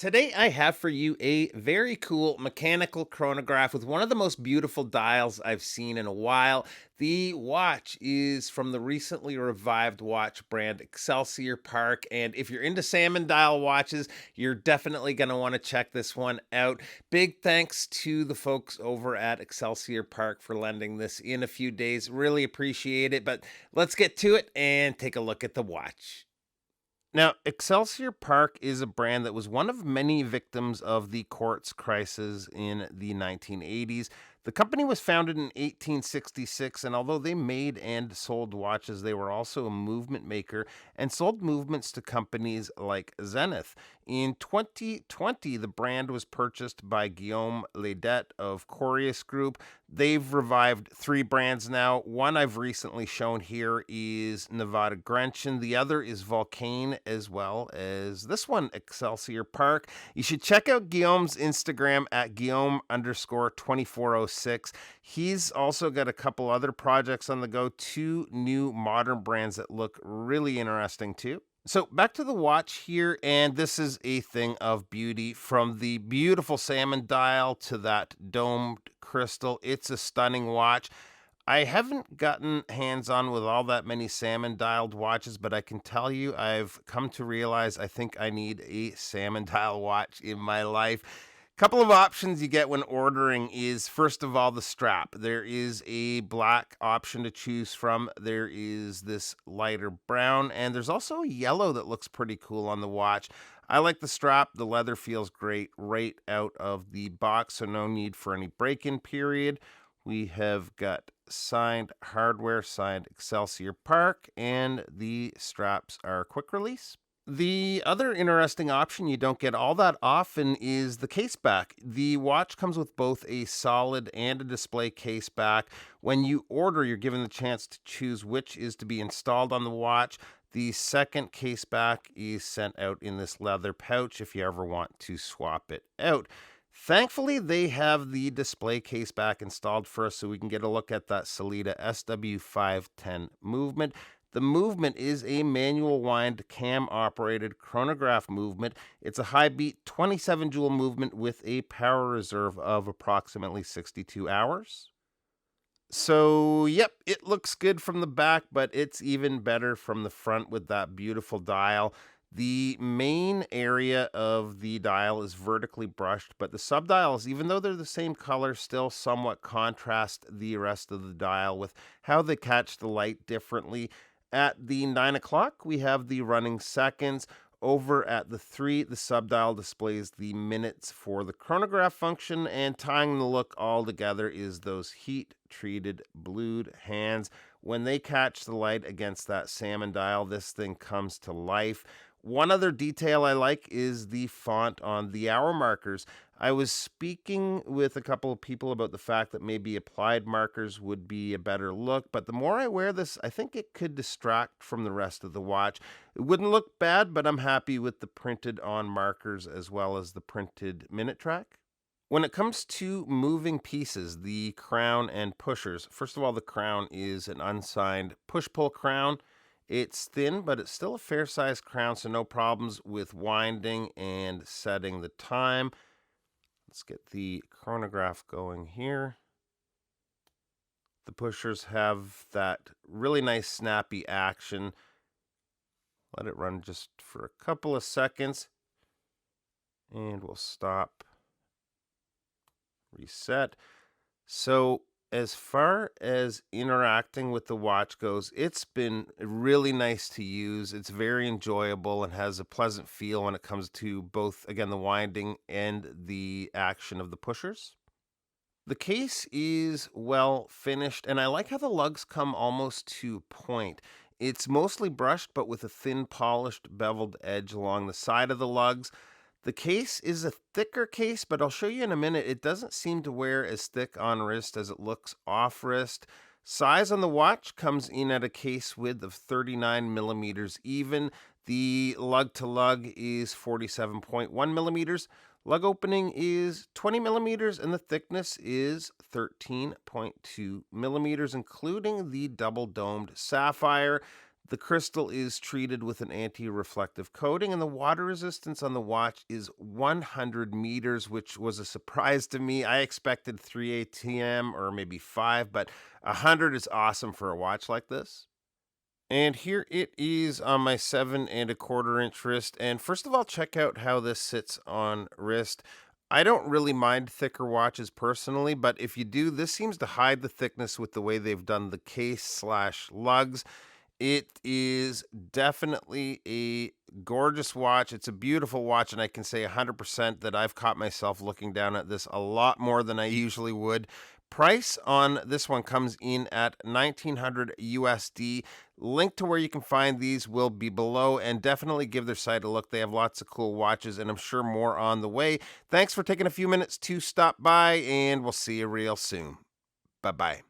Today, I have for you a very cool mechanical chronograph with one of the most beautiful dials I've seen in a while. The watch is from the recently revived watch brand Excelsior Park. And if you're into salmon dial watches, you're definitely going to want to check this one out. Big thanks to the folks over at Excelsior Park for lending this in a few days. Really appreciate it. But let's get to it and take a look at the watch. Now, Excelsior Park is a brand that was one of many victims of the quartz crisis in the 1980s. The company was founded in 1866, and although they made and sold watches, they were also a movement maker and sold movements to companies like Zenith. In 2020, the brand was purchased by Guillaume Ledet of Corius Group. They've revived three brands now. One I've recently shown here is Nevada Grenchen. The other is Volcane, as well as this one, Excelsior Park. You should check out Guillaume's Instagram at Guillaume_2406. He's also got a couple other projects on the go, two new modern brands that look really interesting too. So back to the watch here, and this is a thing of beauty. From the beautiful salmon dial to that domed crystal, it's a stunning watch. I haven't gotten hands on with all that many salmon dialed watches, but I can tell you I've come to realize I think I need a salmon dial watch in my life. Couple of options you get when ordering is, first of all, the strap. There is a black option to choose from. There is this lighter brown, and there's also a yellow that looks pretty cool on the watch. I like the strap. The leather feels great right out of the box, so no need for any break-in period. We have got signed hardware, signed Excelsior Park, and the straps are quick release. The other interesting option you don't get all that often is the case back. The watch comes with both a solid and a display case back. When you order, you're given the chance to choose which is to be installed on the watch. The second case back is sent out in this leather pouch if you ever want to swap it out. Thankfully, they have the display case back installed for us so we can get a look at that Sellita SW510 movement. The movement is a manual wind cam operated chronograph movement. It's a high beat 27 joule movement with a power reserve of approximately 62 hours. So, yep, it looks good from the back, but it's even better from the front with that beautiful dial. The main area of the dial is vertically brushed, but the subdials, even though they're the same color, still somewhat contrast the rest of the dial with how they catch the light differently. At the 9 o'clock, we have the running seconds. Over at the 3, the subdial displays the minutes for the chronograph function, and tying the look all together is those heat-treated blued hands. When they catch the light against that salmon dial, this thing comes to life. One other detail I like is the font on the hour markers. I was speaking with a couple of people about the fact that maybe applied markers would be a better look, but the more I wear this, I think it could distract from the rest of the watch. It wouldn't look bad, but I'm happy with the printed on markers as well as the printed minute track. When it comes to moving pieces, the crown and pushers, first of all, the crown is an unsigned push-pull crown. It's thin, but it's still a fair-sized crown, so no problems with winding and setting the time. Let's get the chronograph going here. The pushers have that really nice snappy action. Let it run just for a couple of seconds, and we'll stop, reset. So as far as interacting with the watch goes, it's been really nice to use. It's very enjoyable and has a pleasant feel when it comes to both, again, the winding and the action of the pushers. The case is well finished, and I like how the lugs come almost to point. It's mostly brushed, but with a thin, polished, beveled edge along the side of the lugs. The case is a thicker case, but I'll show you in a minute. It doesn't seem to wear as thick on wrist as it looks off wrist. Size on the watch comes in at a case width of 39 millimeters even. The lug to lug is 47.1 millimeters. Lug opening is 20 millimeters, and the thickness is 13.2 millimeters, including the double domed sapphire. The crystal is treated with an anti-reflective coating, and the water resistance on the watch is 100 meters, which was a surprise to me. I expected 3 ATM or maybe 5, but 100 is awesome for a watch like this. And here it is on my 7 1/4 inch wrist. And first of all, check out how this sits on wrist. I don't really mind thicker watches personally, but if you do, this seems to hide the thickness with the way they've done the case slash lugs. It is definitely a gorgeous watch. It's a beautiful watch, and I can say 100% that I've caught myself looking down at this a lot more than I usually would. Price on this one comes in at 1900 USD. Link to where you can find these will be below, and definitely give their site a look. They have lots of cool watches, and I'm sure more on the way. Thanks for taking a few minutes to stop by, and we'll see you real soon. Bye-bye.